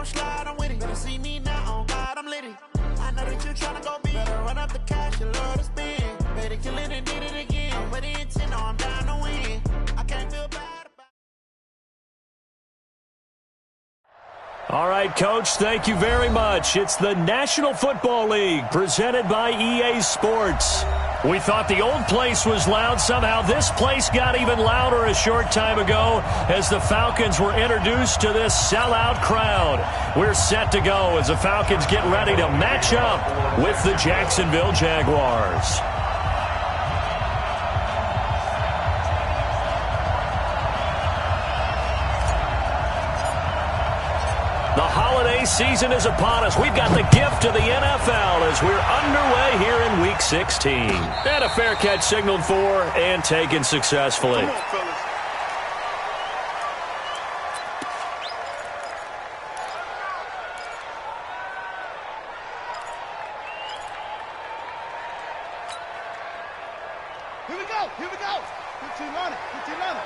don't slide, I'm with it. Better see me now, on God, I'm litty. I know that you tryna go big. Better run up the cash, you love to spend. Better kill it and did it again. I'm with the intent, no, I'm down to win. I can't feel bad about it. All right, Coach, thank you very much. It's the National Football League presented by EA Sports. We thought the old place was loud. Somehow this place got even louder a short time ago as the Falcons were introduced to this sellout crowd. We're set to go as the Falcons get ready to match up with the Jacksonville Jaguars. The holiday season is upon us. We've got the gift of the NFL as we're underway here in Week 16. And a fair catch signaled for and taken successfully. Come on, fellas. Here we go. Here we go. 15 on it. 15 on it.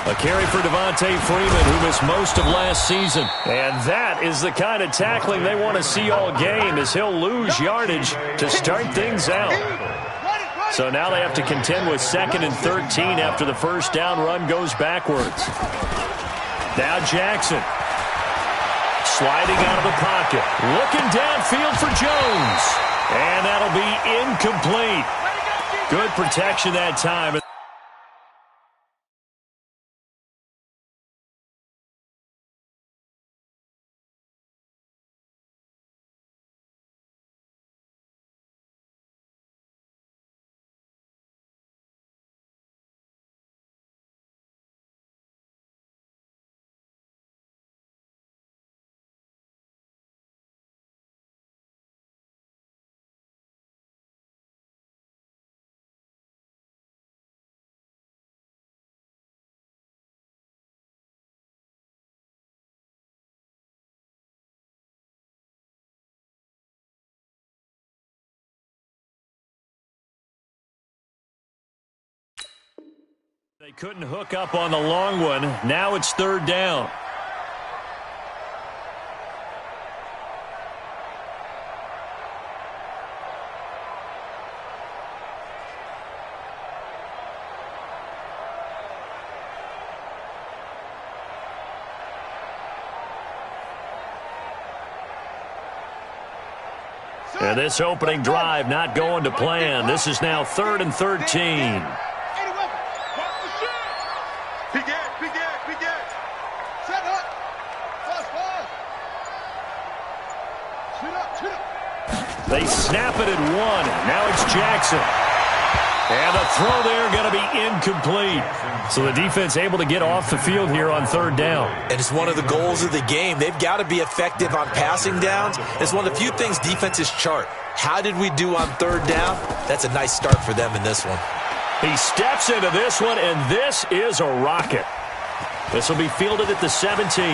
A carry for Devontae Freeman, who missed most of last season. And that is the kind of tackling they want to see all game, as he'll lose yardage to start things out. So now they have to contend with 2nd and 13 after the first down run goes backwards. Now Jackson. Sliding out of the pocket. Looking downfield for Jones. And that'll be incomplete. Good protection that time. They couldn't hook up on the long one. Now it's 3rd down. And this opening drive not going to plan. This is now 3rd and 13. They snap it at 1. Now it's Jackson. And the throw there going to be incomplete. So the defense able to get off the field here on 3rd down. And it's one of the goals of the game. They've got to be effective on passing downs. It's one of the few things defenses chart. How did we do on 3rd down? That's a nice start for them in this one. He steps into this one, and this is a rocket. This will be fielded at the 17.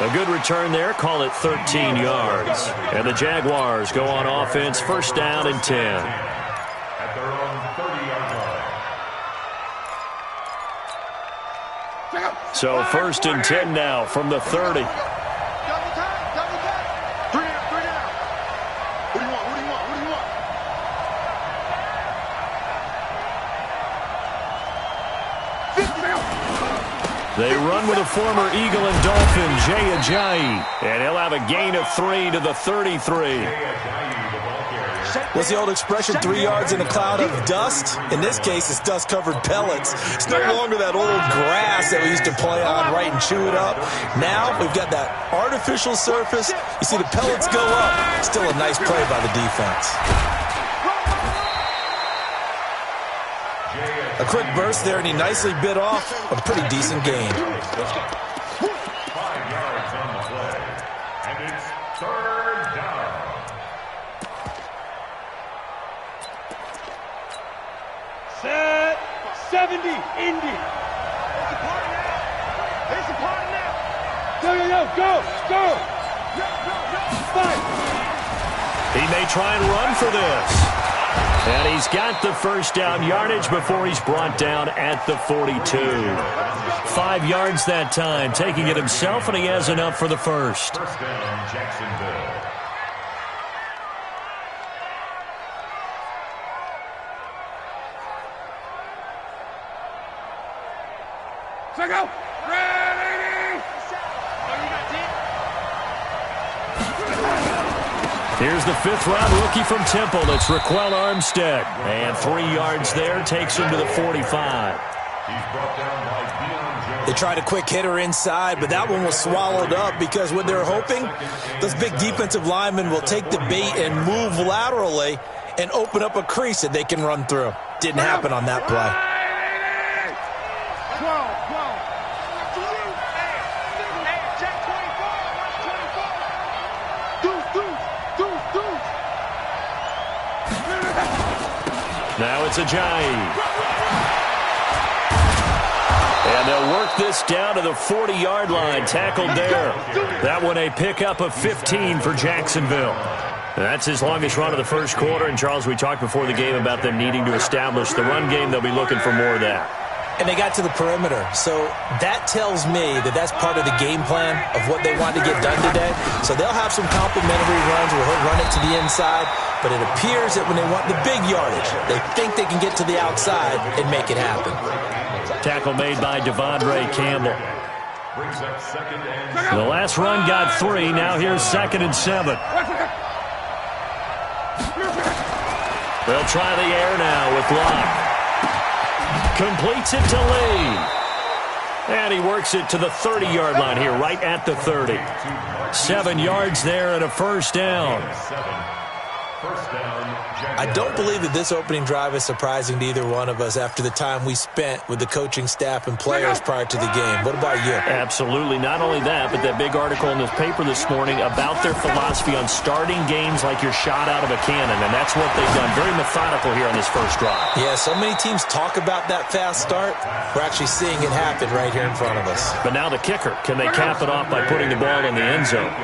A good return there. Call it 13 yards. And the Jaguars go on offense, 1st down and 10. At their own 30-yard line. So 1st and 10 now from the 30. Double time. 3 down. What do you want? They run with a former Eagle and Dolphin, Jay Ajayi. And he'll have a gain of 3 to the 33. What's the old expression, 3 yards in a cloud of dust? In this case, it's dust-covered pellets. It's no longer that old grass that we used to play on, right, and chew it up. Now we've got that artificial surface. You see the pellets go up. Still a nice play by the defense. A quick burst there, and he nicely bit off a pretty decent gain. 5 yards on the play. And it's 3rd down. Set. 70. Indy. It's a party now. Go. He may try and run for this. And he's got the first down yardage before he's brought down at the 42. 5 yards that time, taking it himself, and he has enough for the first. First down, Jacksonville. Go. Ready. Here's the 5th-round rookie from Temple. It's Raquel Armstead. And 3 yards there takes him to the 45. He's brought down by Deion Jones. They tried a quick hitter inside, but that one was swallowed up because what they're hoping, those big defensive linemen will take the bait and move laterally and open up a crease that they can run through. Didn't happen on that play. 12. Now it's Ajayi. And they'll work this down to the 40-yard line. Tackled there. That one a pickup of 15 for Jacksonville. That's his longest run of the first quarter. And, Charles, we talked before the game about them needing to establish the run game. They'll be looking for more of that. And they got to the perimeter. So that tells me that that's part of the game plan of what they want to get done today. So they'll have some complimentary runs where he'll run it to the inside. But it appears that when they want the big yardage, they think they can get to the outside and make it happen. Tackle made by Devondre Campbell. The last run got 3. Now here's 2nd and 7. They'll try the air now with Locke. Completes it to Lee. And he works it to the 30-yard line here, right at the 30. 7 yards there and a first down. I don't believe that this opening drive is surprising to either one of us after the time we spent with the coaching staff and players prior to the game. What about you? Absolutely. Not only that, but that big article in the paper this morning about their philosophy on starting games like you're shot out of a cannon, and that's what they've done. Very methodical here on this first drive. Yeah, so many teams talk about that fast start. We're actually seeing it happen right here in front of us. But now the kicker. Can they cap it off by putting the ball in the end zone?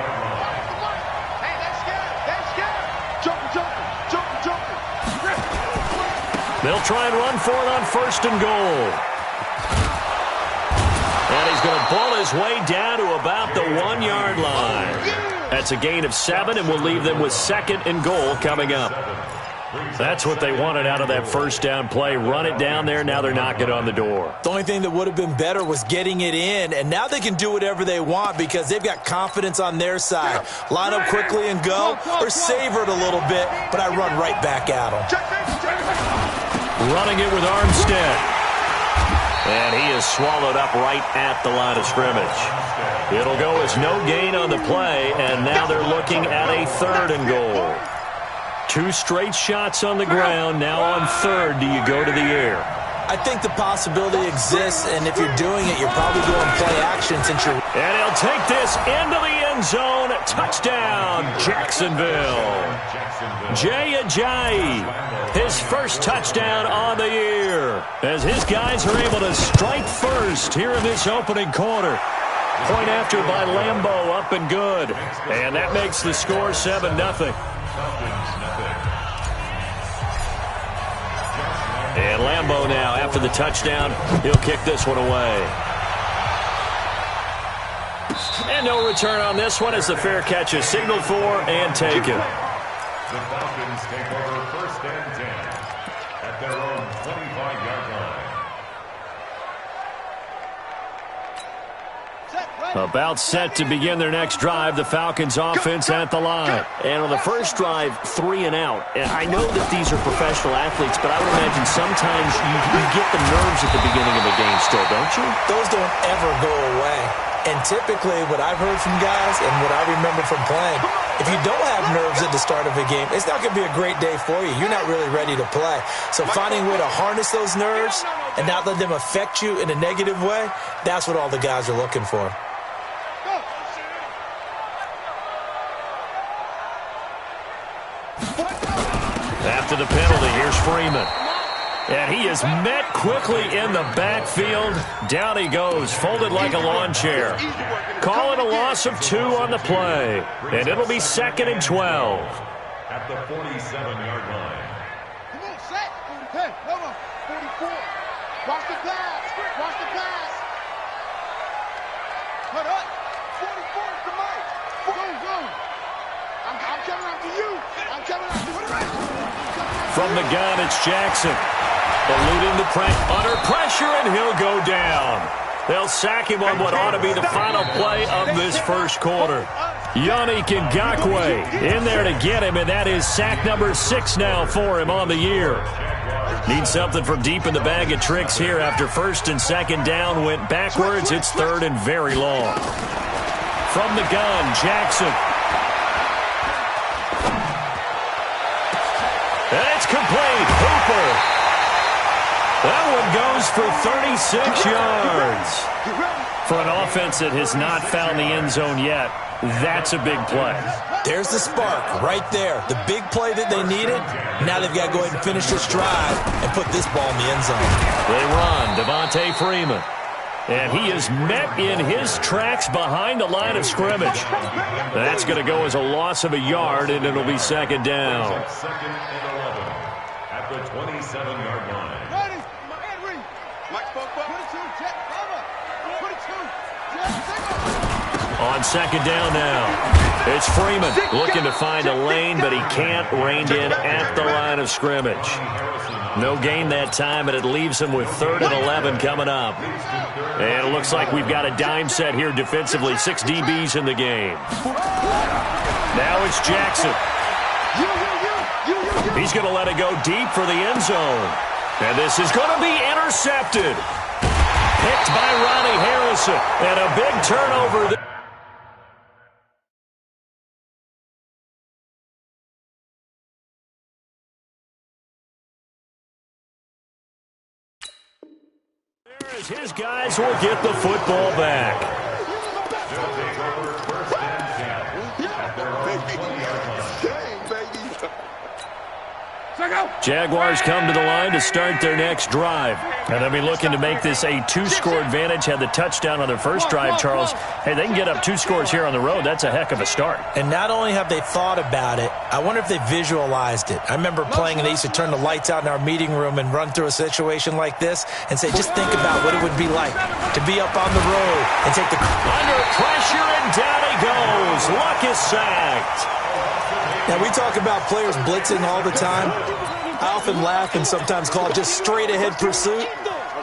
They'll try and run for it on 1st and goal. And he's going to pull his way down to about the 1-yard line. That's a gain of 7, and we'll leave them with 2nd and goal coming up. That's what they wanted out of that first down play. Run it down there. Now they're knocking on the door. The only thing that would have been better was getting it in, and now they can do whatever they want because they've got confidence on their side. Line up quickly and go, or savor it a little bit, but I run right back at them. Running it with Armstead. And he is swallowed up right at the line of scrimmage. It'll go as no gain on the play, and now they're looking at a 3rd and goal. 2 straight shots on the ground. Now on 3rd, do you go to the air? I think the possibility exists, and if you're doing it, you're probably doing play action since you're... And he'll take this into the end zone. Touchdown, Jacksonville. Jay Ajayi, his first touchdown on the year, as his guys are able to strike first here in this opening quarter. Point after by Lambo, up and good. And that makes the score 7-0. And Lambo now, after the touchdown, he'll kick this one away. And no return on this one as the fair catch is signaled for and taken. The Falcons take over 1st and 10 at their own 25-yard line. About set to begin their next drive, the Falcons offense at the line. And on the first drive, 3 and out. And I know that these are professional athletes, but I would imagine sometimes you get the nerves at the beginning of a game still, don't you? Those don't ever go away. And typically what I've heard from guys and what I remember from playing, if you don't have nerves at the start of a game, it's not going to be a great day for you. You're not really ready to play. So finding a way to harness those nerves and not let them affect you in a negative way, that's what all the guys are looking for. After the penalty, here's Freeman. And he is met quickly in the backfield. Down he goes, folded like a lawn chair. Call it a loss of 2 on the play. And it'll be 2nd and 12. At the 47-yard line. Watch the pass. Watch the pass. Hold up. 44 is the mic. Go. I'm coming after you. I'm coming after you. From the gun, it's Jackson. Eluding the pressure. Under pressure, and he'll go down. They'll sack him on what ought to be the final play of this first quarter. Yannick Ngakoue in there to get him, and that is sack number 6 now for him on the year. Needs something from deep in the bag of tricks here after first and second down went backwards. It's third and very long. From the gun, Jackson. And it's complete. Hooper. That one goes for 36 yards. For an offense that has not found the end zone yet, that's a big play. There's the spark right there. The big play that they needed. Now they've got to go ahead and finish this drive and put this ball in the end zone. They run. Devontae Freeman. And he is met in his tracks behind the line of scrimmage. That's going to go as a loss of a yard, and it'll be second down. Second and 11 at the 27-yard line. Ready. Henry. Mike spoke up. 22. Jet. Cover. 22. Jet. On second down now, it's Freeman looking to find a lane, but he can't. Reined in at the line of scrimmage. No gain that time, and it leaves him with 3rd and 11 coming up. And it looks like we've got a dime set here defensively. 6 DBs in the game. Now it's Jackson. He's going to let it go deep for the end zone. And this is going to be intercepted. Picked by Ronnie Harrison. And a big turnover there. As his guys will get the football back. Jaguars come to the line to start their next drive. And they'll be looking to make this a 2-score advantage. Had the touchdown on their first drive, Charles. Hey, they can get up 2 scores here on the road. That's a heck of a start. And not only have they thought about it, I wonder if they visualized it. I remember playing, and they used to turn the lights out in our meeting room and run through a situation like this and say, just think about what it would be like to be up on the road and take the... Under pressure, and down he goes. Luck is sacked. Now, we talk about players blitzing all the time. I often laugh and sometimes call it just straight-ahead pursuit.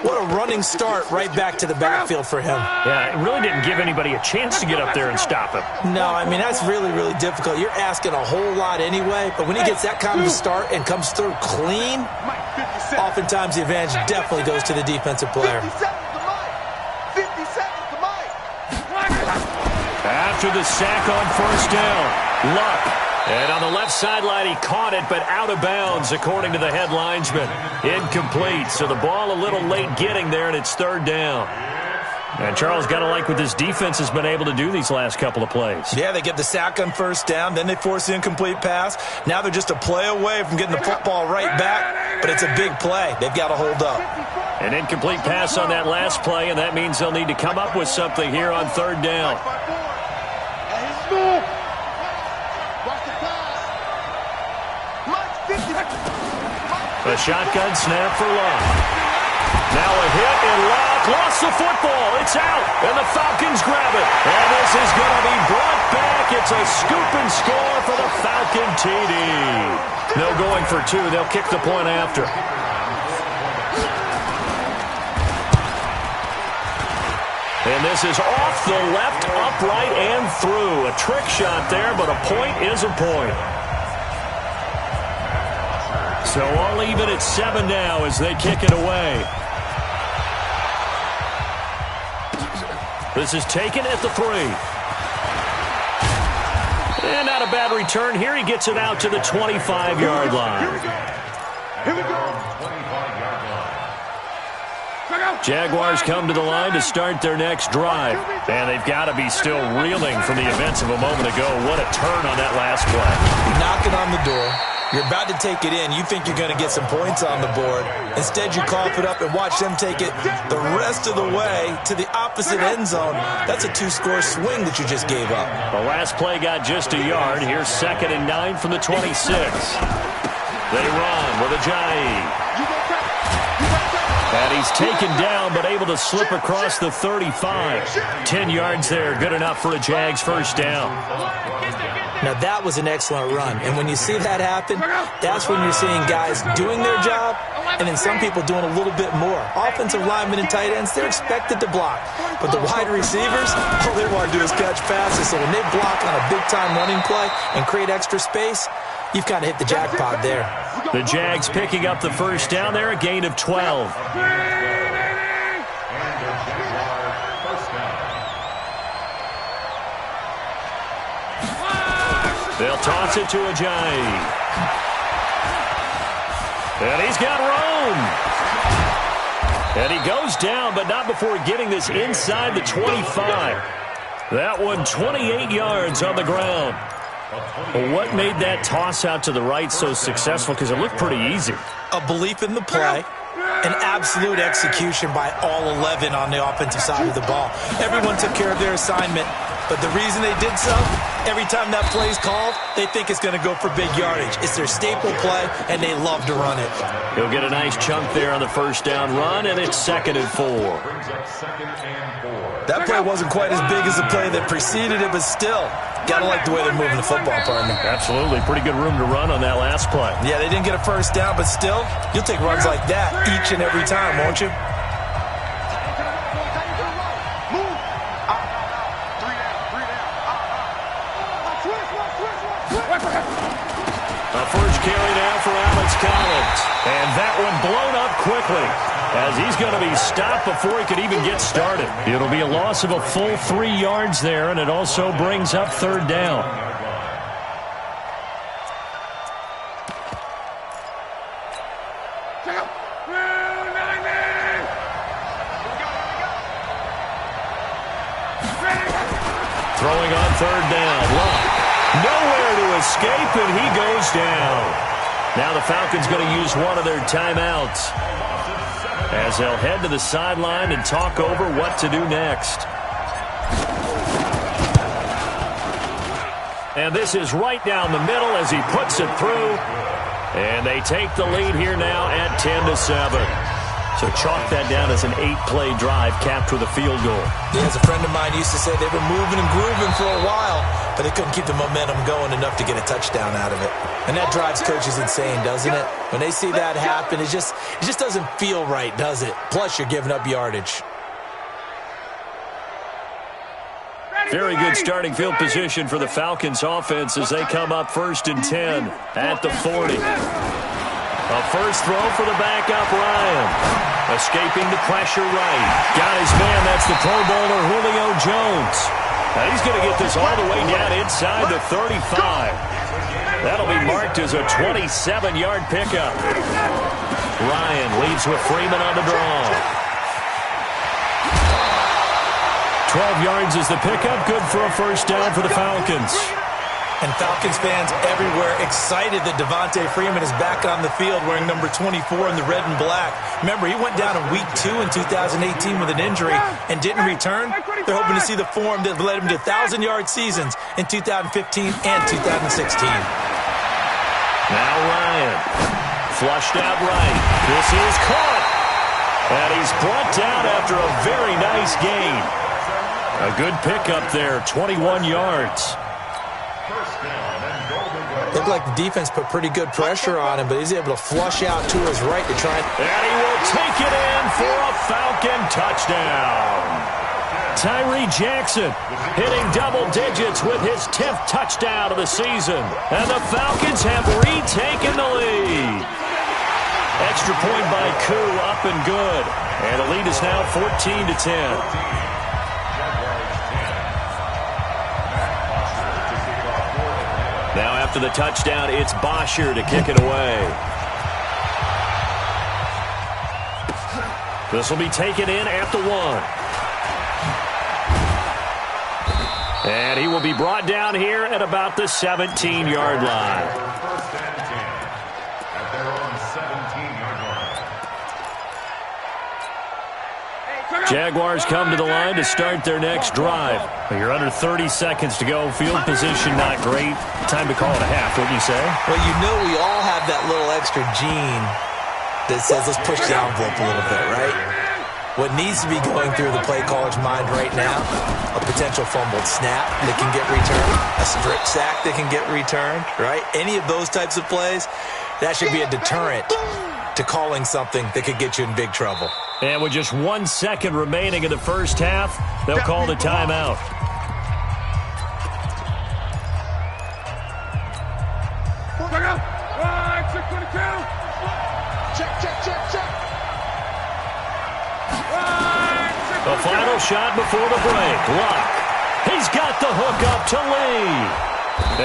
What a running start right back to the backfield for him. Yeah, it really didn't give anybody a chance to get up there and stop him. No, I mean, that's really, really difficult. You're asking a whole lot anyway, but when he gets that kind of a start and comes through clean, oftentimes the advantage definitely goes to the defensive player. After the sack on first down, Luck. And on the left sideline, he caught it, but out of bounds, according to the head linesman. Incomplete, so the ball a little late getting there, and it's 3rd down. And Charles, got to like what this defense has been able to do these last couple of plays. Yeah, they get the sack on first down, then they force the incomplete pass. Now they're just a play away from getting the football right back, but it's a big play. They've got to hold up. An incomplete pass on that last play, and that means they'll need to come up with something here on 3rd down. A shotgun snap for Luck. Now a hit, and Luck lost the football. It's out, and the Falcons grab it. And this is going to be brought back. It's a scoop and score for the Falcon TD. No going for 2. They'll kick the point after. And this is off the left, upright, and through. A trick shot there, but a point is a point. So all even at 7 now as they kick it away. This is taken at the 3. And not a bad return here. He gets it out to the 25-yard line. Here we go. Jaguars come to the line to start their next drive. And they've got to be still reeling from the events of a moment ago. What a turn on that last play. Knocking on the door. You're about to take it in. You think you're going to get some points on the board. Instead, you cough it up and watch them take it the rest of the way to the opposite end zone. That's a 2-score swing that you just gave up. The last play got just a yard. Here's 2nd and 9 from the 26. They run with Ajayi. And he's taken down, but able to slip across the 35. 10 yards there, good enough for a Jags first down. Now, that was an excellent run. And when you see that happen, that's when you're seeing guys doing their job and then some people doing a little bit more. Offensive linemen and tight ends, they're expected to block. But the wide receivers, all they want to do is catch passes. So when they block on a big-time running play and create extra space, you've kind of hit the jackpot there. The Jags picking up the first down there, a gain of 12. They'll toss it to Ajayi. And he's got room. And he goes down, but not before getting this inside the 25. That one 28 yards on the ground. Well, what made that toss out to the right so successful? Because it looked pretty easy. A belief in the play, an absolute execution by all 11 on the offensive side of the ball. Everyone took care of their assignment, but the reason they did so, every time that play is called, they think it's going to go for big yardage. It's their staple play, and they love to run it. He'll get a nice chunk there on the first down run, and it's 2nd and 4. That play wasn't quite as big as the play that preceded it, but still, got to like the way they're moving the football, partner. Absolutely. Pretty good room to run on that last play. Yeah, they didn't get a first down, but still, you'll take runs like that each and every time, won't you? A first carry now for Alex Collins. And that one blown up quickly, as he's going to be stopped before he could even get started. It'll be a loss of a full 3 yards there, and it also brings up 3rd down. Throwing on 3rd down. Luck. Nowhere to escape, and he goes down. Now the Falcons going to use one of their timeouts, as they'll head to the sideline and talk over what to do next. And this is right down the middle as he puts it through. And they take the lead here now at 10-7. So chalk that down as an 8-play drive capped with a field goal. Yeah, as a friend of mine used to say, they've been moving and grooving for a while, but they couldn't keep the momentum going enough to get a touchdown out of it. And that drives coaches insane, doesn't it? When they see that happen, it just doesn't feel right, does it? Plus, you're giving up yardage. Very good starting field position for the Falcons offense as they come up 1st and 10 at the 40. A first throw for the backup, Ryan. Escaping the pressure right. Got his man, that's the Pro Bowler Julio Jones. Now he's going to get this all the way down inside the 35. That'll be marked as a 27-yard pickup. Ryan leads with Freeman on the draw. 12 yards is the pickup. Good for a first down for the Falcons. And Falcons fans everywhere excited that Devontae Freeman is back on the field wearing number 24 in the red and black. Remember, he went down in Week 2 in 2018 with an injury and didn't return. They're hoping to see the form that led him to 1,000-yard seasons in 2015 and 2016. Now Ryan, flushed out right. This is caught. And he's brought down after a very nice gain. A good pickup there, 21 yards. Looked like the defense put pretty good pressure on him, but he's able to flush out to his right to try and he will take it in for a Falcon touchdown. Tyree Jackson hitting double digits with his 10th touchdown of the season. And the Falcons have retaken the lead. Extra point by Koo, up and good. And the lead is now 14-10. Now after the touchdown, it's Bosher to kick it away. This will be taken in at the 1. And he will be brought down here at about the 17-yard line. At their own 17-yard line. Jaguars come to the line to start their next drive. You're under 30 seconds to go. Field position not great. Time to call it a half, wouldn't you say? Well, you know we all have that little extra gene that says let's push the envelope a little bit, right? What needs to be going through the play caller's mind right now, a potential fumbled snap that can get returned, a strip sack that can get returned, right? Any of those types of plays, that should be a deterrent to calling something that could get you in big trouble. And with just 1 second remaining in the first half, they'll call the timeout. The final shot before the break. Luck. He's got the hook up to Lee.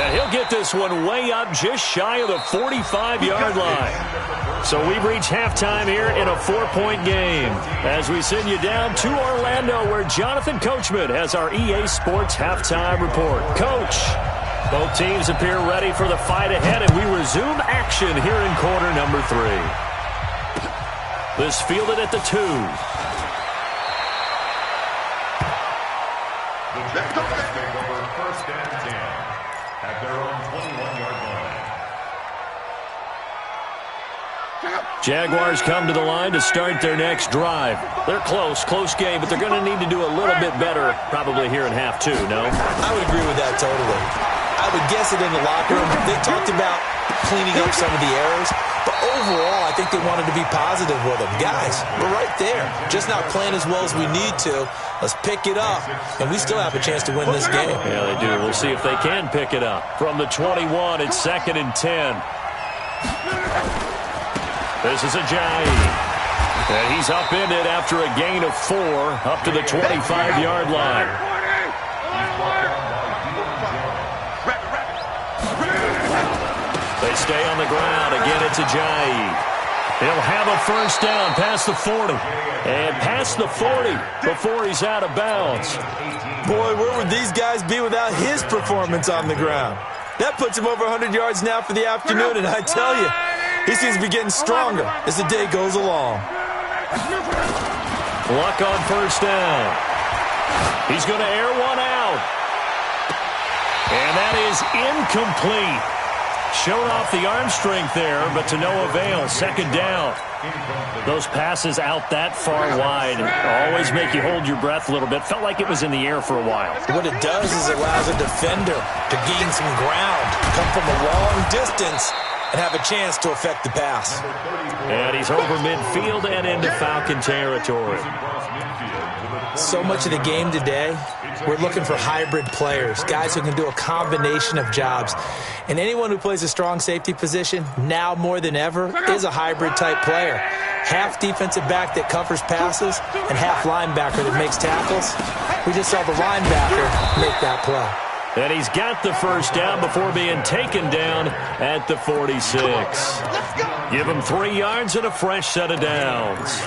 And he'll get this one way up just shy of the 45-yard line. So we've reached halftime here in a 4-point game. As we send you down to Orlando, where Jonathan Coachman has our EA Sports halftime report. Coach, both teams appear ready for the fight ahead, and we resume action here in quarter number 3. This fielded at the 2. The Jaguars take over first and 10 at their own 21-yard line. Jaguars come to the line to start their next drive. They're close game, but they're going to need to do a little bit better probably here in half 2, no? I would agree with that totally. I would guess it in the locker room. They talked about cleaning up some of the errors, but overall, I think they wanted to be positive with them. Guys, we're right there. Just not playing as well as we need to. Let's pick it up, and we still have a chance to win this game. Yeah, they do. We'll see if they can pick it up. From the 21, it's 2nd and 10. This is Ajayi. And he's upended after a gain of 4 up to the 25-yard line. They stay on the ground. Again, it's Ajayi. He'll have a first down past the 40. And past the 40 before he's out of bounds. Boy, where would these guys be without his performance on the ground? That puts him over 100 yards now for the afternoon, and I tell you, he seems to be getting stronger as the day goes along. Luck on first down. He's going to air one out. And that is incomplete. Showed off the arm strength there, but to no avail. 2nd down. Those passes out that far wide always make you hold your breath a little bit. Felt like it was in the air for a while. What it does is it allows a defender to gain some ground, come from a long distance, and have a chance to affect the pass. And he's over midfield and into Falcon territory. So much of the game today, we're looking for hybrid players, guys who can do a combination of jobs. And anyone who plays a strong safety position, now more than ever, is a hybrid-type player. Half defensive back that covers passes and half linebacker that makes tackles. We just saw the linebacker make that play. And he's got the first down before being taken down at the 46. Give him 3 yards and a fresh set of downs.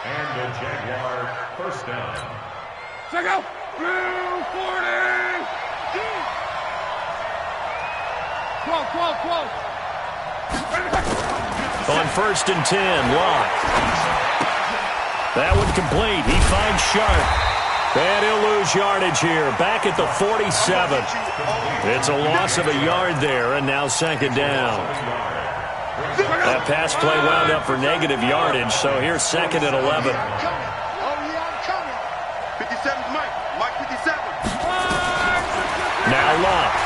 And the Jaguar first down. Check out. 40. 12. On 1st and 10, Locke. That one complete. He finds Sharp. And he'll lose yardage here. Back at the 47. It's a loss of a yard there, and now 2nd down. That pass play wound up for negative yardage, so here's 2nd and 11. Now Locke.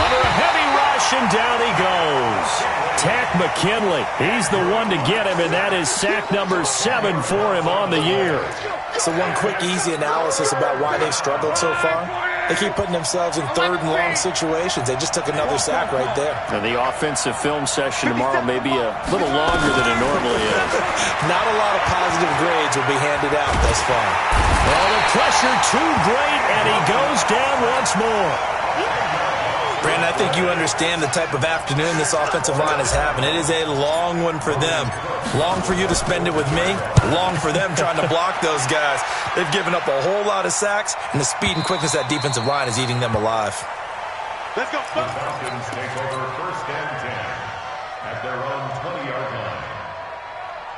Under a heavy rush, and down he goes. Tack McKinley. He's the one to get him, and that is sack number 7 for him on the year. So one quick, easy analysis about why they've struggled so far. They keep putting themselves in 3rd and long situations. They just took another sack right there. And the offensive film session tomorrow may be a little longer than it normally is. Not a lot of positive grades will be handed out thus far. Well, the pressure too great, and he goes down once more. Brandon, I think you understand the type of afternoon this offensive line is having. It is a long one for them. Long for you to spend it with me. Long for them trying to block those guys. They've given up a whole lot of sacks, and the speed and quickness of that defensive line is eating them alive. Let's go. The Falcons take over 1st and 10 at their own 20-yard line.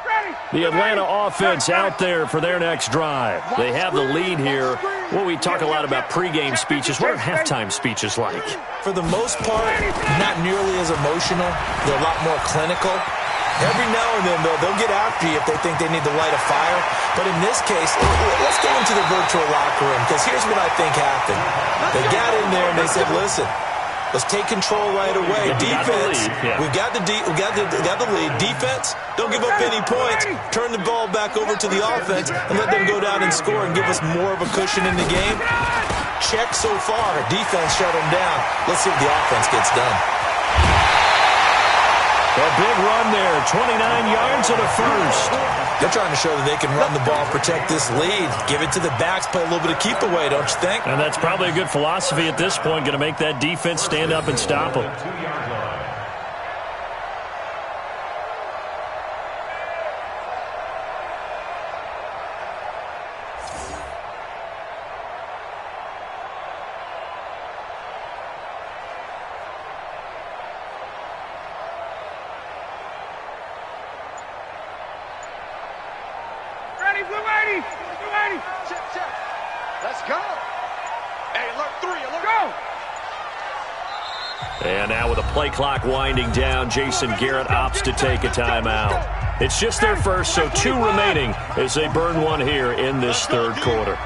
Ready. The Atlanta offense out there for their next drive. They have the lead here. Well, we talk a lot about pregame speeches. What are halftime speeches like? For the most part, not nearly as emotional. They're a lot more clinical. Every now and then, they'll get after you if they think they need to light a fire. But in this case, let's go into the virtual locker room, because here's what I think happened. They got in there and they said, listen, let's take control right away. Defense, we've got the lead. Defense, don't give up any points. Turn the ball back over to the offense and let them go down and score and give us more of a cushion in the game. Check so far. Defense shut them down. Let's see what the offense gets done. A big run there, 29 yards and a first. They're trying to show that they can run the ball, protect this lead. Give it to the backs, play a little bit of keep away, don't you think? And that's probably a good philosophy at this point, going to make that defense stand up and stop them. Let's go. Hey, alert 3, alert. Go. And now with the play clock winding down, Jason Garrett opts to take a timeout. It's just their first, so 2 remaining as they burn one here in this third quarter.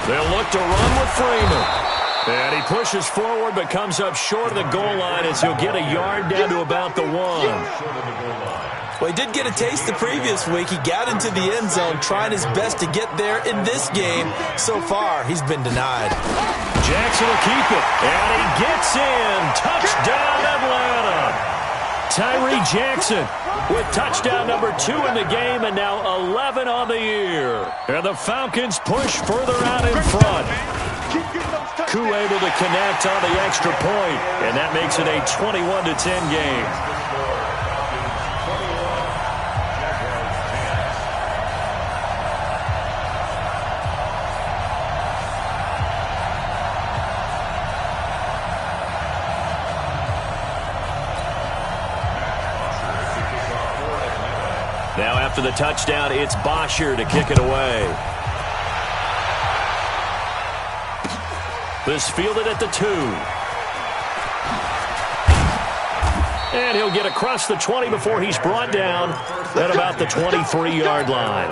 They'll look to run with Freeman. And he pushes forward but comes up short of the goal line as he'll get a yard down to about the 1. Well, he did get a taste the previous week. He got into the end zone, trying his best to get there in this game. So far, he's been denied. Jackson will keep it, and he gets in. Touchdown, Atlanta. Tyree Jackson with touchdown number 2 in the game, and now 11 on the year. And the Falcons push further out in front. Koo able to connect on the extra point, and that makes it a 21-10 game. Now after the touchdown, it's Bosher to kick it away. This fielded at the 2. And he'll get across the 20 before he's brought down at about the 23-yard line.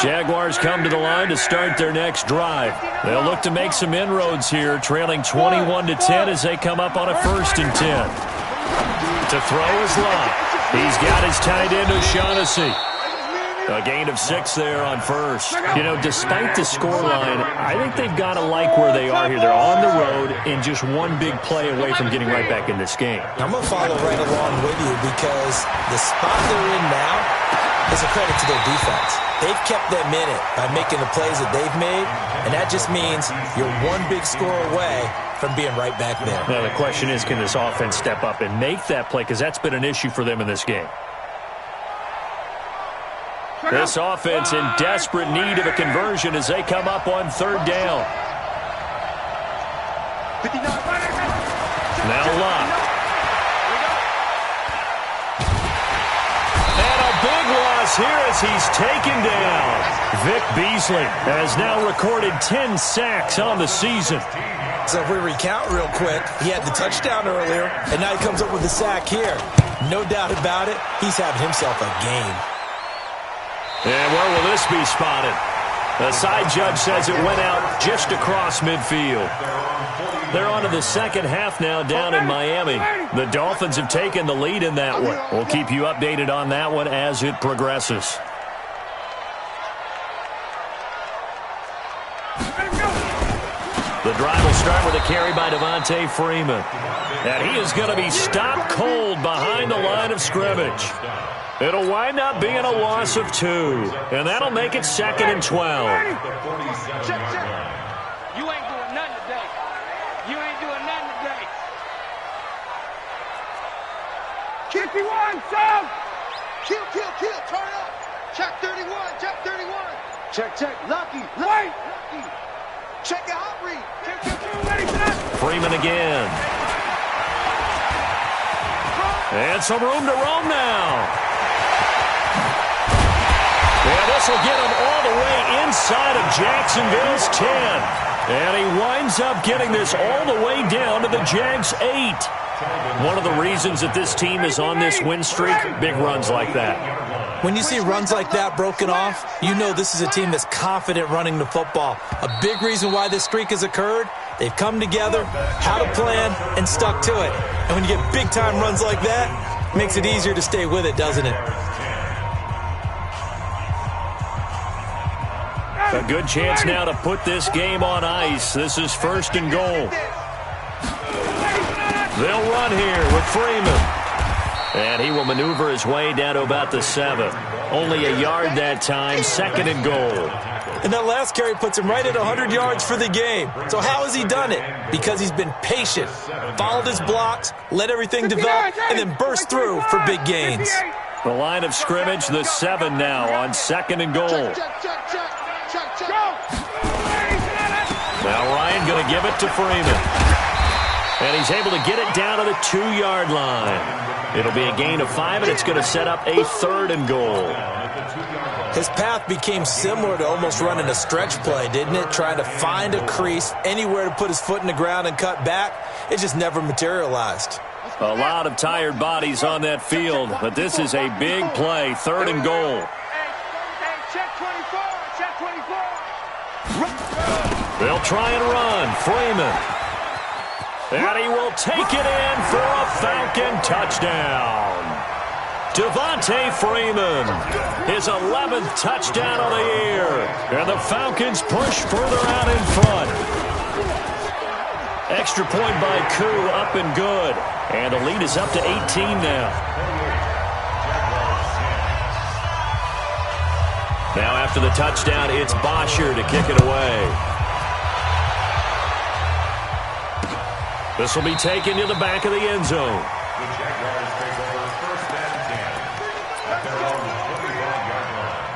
Jaguars come to the line to start their next drive. They'll look to make some inroads here, trailing 21-10 as they come up on a 1st and 10. To throw is Lott. He's got his tight end O'Shaughnessy. A gain of 6 there on first. You know, despite the scoreline, I think they've got to like where they are here. They're on the road and just one big play away from getting right back in this game. I'm going to follow right along with you because the spot they're in now is a credit to their defense. They've kept them in it by making the plays that they've made, and that just means you're one big score away from being right back there. Now, the question is, can this offense step up and make that play? Because that's been an issue for them in this game. This offense in desperate need of a conversion as they come up on 3rd down. Now Lott. And a big loss here as he's taken down. Vic Beasley has now recorded 10 sacks on the season. So if we recount real quick, he had the touchdown earlier, and now he comes up with the sack here. No doubt about it, he's having himself a game. And where will this be spotted? The side judge says it went out just across midfield. They're on to the second half now down in Miami. The Dolphins have taken the lead in that one. We'll keep you updated on that one as it progresses. The drive will start with a carry by Devontae Freeman. And he is going to be stopped cold behind the line of scrimmage. It'll wind up being a loss of 2. And that'll make it 2nd and 12. Check. You ain't doing nothing today. You ain't doing nothing today. 51, Sam! Kill, turn up. Check 31. Check. Lucky. Lucky. Freeman again. And some room to roam now. Yeah, this will get him all the way inside of Jacksonville's 10. And he winds up getting this all the way down to the Jags' 8. One of the reasons that this team is on this win streak, big runs like that. When you see runs like that broken off, you know this is a team that's confident running the football. A big reason why this streak has occurred, they've come together, had a plan, and stuck to it. And when you get big-time runs like that, it makes it easier to stay with it, doesn't it? A good chance now to put this game on ice. This is 1st and goal. They'll run here with Freeman. And he will maneuver his way down to about the 7. Only a yard that time, 2nd and goal. And that last carry puts him right at 100 yards for the game. So how has he done it? Because he's been patient, followed his blocks, let everything develop, and then burst through for big gains. The line of scrimmage, the 7 now on 2nd and goal. Now Ryan going to give it to Freeman. And he's able to get it down to the 2-yard line. It'll be a gain of 5, and it's going to set up a 3rd and goal. His path became similar to almost running a stretch play, didn't it? Trying to find a crease, anywhere to put his foot in the ground and cut back. It just never materialized. A lot of tired bodies on that field, but this is a big play, 3rd and goal. Check 24, check 24. They'll try and run. Freeman. And he will take it in for a Falcon touchdown. Devontae Freeman, his 11th touchdown of the year. And the Falcons push further out in front. Extra point by Koo, up and good. And the lead is up to 18 now. Now after the touchdown, it's Bosher to kick it away. This will be taken to the back of the end zone. The Jaguars take over 1st and 10 at their own 25-yard line.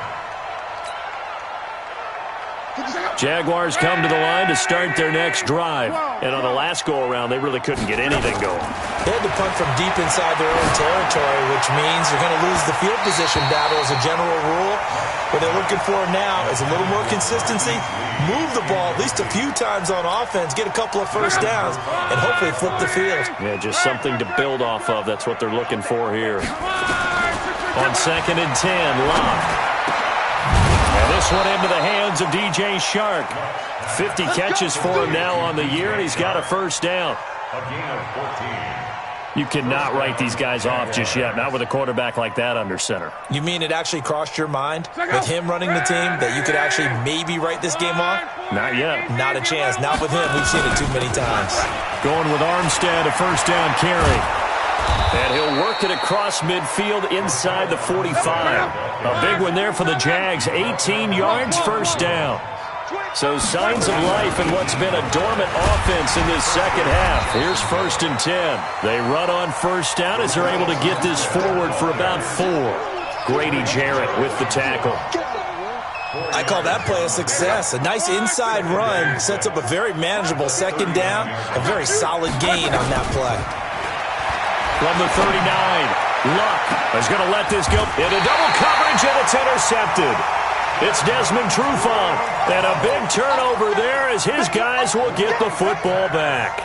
Jaguars come to the line to start their next drive. And on the last go-around, they really couldn't get anything going. They had to punt from deep inside their own territory, which means you're going to lose the field position battle as a general rule. What they're looking for now is a little more consistency, move the ball at least a few times on offense, get a couple of first downs, and hopefully flip the field. Yeah, just something to build off of. That's what they're looking for here. On 2nd and 10, Locke. And this one into the hands of DJ Shark. 50 catches for him now on the year, and he's got a first down. A gain of 14. You cannot write these guys off just yet, not with a quarterback like that under center. You mean it actually crossed your mind with him running the team that you could actually maybe write this game off? Not yet. Not a chance. Not with him. We've seen it too many times. Going with Armstead, a first down carry. And he'll work it across midfield inside the 45. A big one there for the Jags. 18 yards, first down. So signs of life in what's been a dormant offense in this second half. Here's 1st and 10. They run on first down as they're able to get this forward for about 4. Grady Jarrett with the tackle. I call that play a success. A nice inside run sets up a very manageable second down. A very solid gain on that play. From the 39, Luck is going to let this go into double coverage, and it's intercepted. It's Desmond Trufant, and a big turnover there as his guys will get the football back.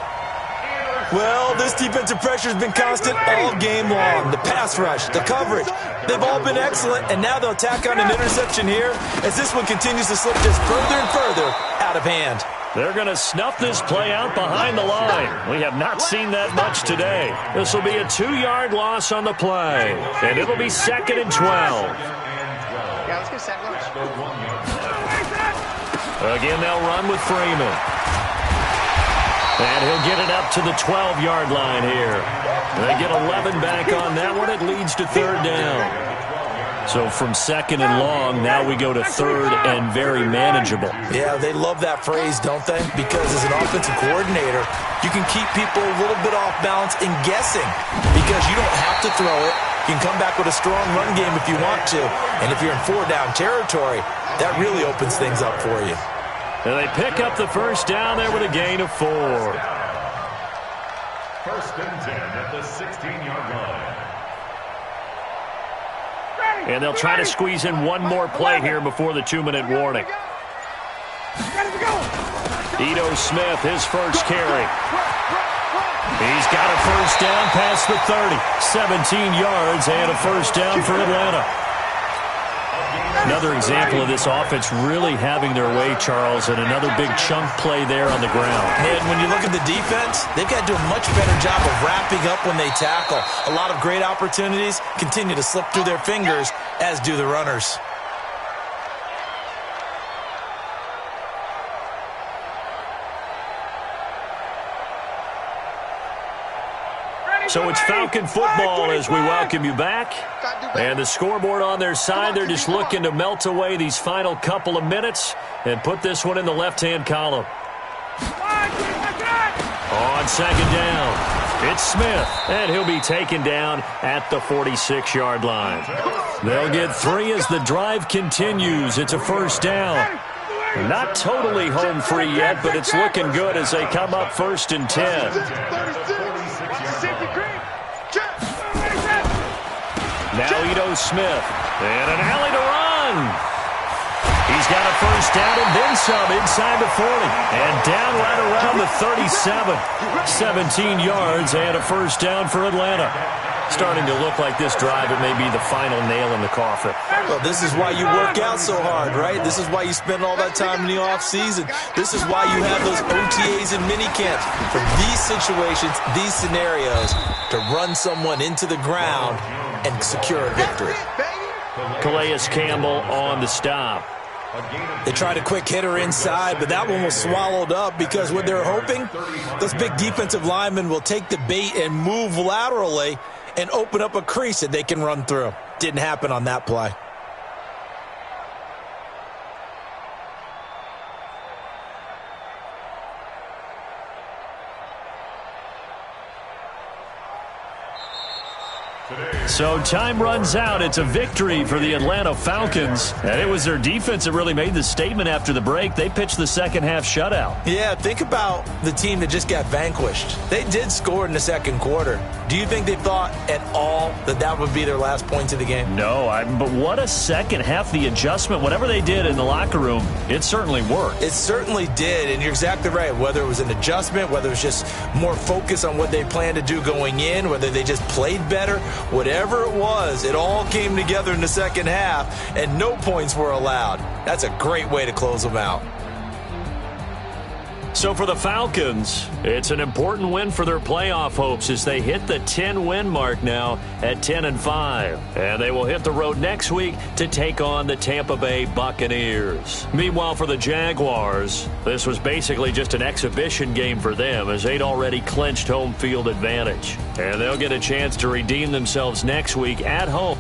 Well, this defensive pressure has been constant all game long. The pass rush, the coverage, they've all been excellent, and now they'll tack on an interception here as this one continues to slip just further and further out of hand. They're going to snuff this play out behind the line. We have not seen that much today. This will be a 2-yard loss on the play, and it'll be 2nd and 12. Yeah, let's get set rush. Again, they'll run with Freeman. And he'll get it up to the 12-yard line here. They get 11 back on that one. It leads to 3rd down. So from 2nd and long, now we go to 3rd and very manageable. Yeah, they love that phrase, don't they? Because as an offensive coordinator, you can keep people a little bit off balance and guessing because you don't have to throw it. You can come back with a strong run game if you want to. And if you're in 4-down territory, that really opens things up for you. And they pick up the first down there with a gain of 4. First and 10 at the 16-yard line. And they'll try to squeeze in one more play here before the 2-minute warning. Ito Smith, his first carry. He's got a first down past the 30. 17 yards and a first down for Atlanta. Another example of this offense really having their way, Charles, and another big chunk play there on the ground. And when you look at the defense, they've got to do a much better job of wrapping up when they tackle. A lot of great opportunities continue to slip through their fingers, as do the runners. So it's Falcon football as we welcome you back. And the scoreboard on their side, they're just looking to melt away these final couple of minutes and put this one in the left-hand column. On second down, it's Smith, and he'll be taken down at the 46-yard line. They'll get 3 as the drive continues. It's a first down. Not totally home free yet, but it's looking good as they come up first and 10. Now Ito Smith, and an alley to run. He's got a first down and then some inside the 40. And down right around the 37. 17 yards and a first down for Atlanta. Starting to look like this drive, it may be the final nail in the coffin. Well, this is why you work out so hard, right? This is why you spend all that time in the offseason. This is why you have those OTAs and minicamps. For these situations, these scenarios, to run someone into the ground and secure a victory. Calais Campbell on the stop. They tried a quick hitter inside, but that one was swallowed up because what they're hoping, those big defensive linemen will take the bait and move laterally and open up a crease that they can run through. Didn't happen on that play. So time runs out. It's a victory for the Atlanta Falcons. And it was their defense that really made the statement after the break. They pitched the second half shutout. Yeah, think about the team that just got vanquished. They did score in the second quarter. Do you think they thought at all that that would be their last points of the game? No, but what a second half. The adjustment, whatever they did in the locker room, it certainly worked. It certainly did, and you're exactly right. Whether it was an adjustment, whether it was just more focus on what they planned to do going in, whether they just played better, whatever it was, it all came together in the second half, and no points were allowed. That's a great way to close them out. So for the Falcons, it's an important win for their playoff hopes as they hit the 10-win mark now at 10-5. And they will hit the road next week to take on the Tampa Bay Buccaneers. Meanwhile, for the Jaguars, this was basically just an exhibition game for them as they'd already clinched home field advantage. And they'll get a chance to redeem themselves next week at home.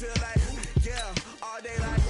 Feel like, yeah, all day like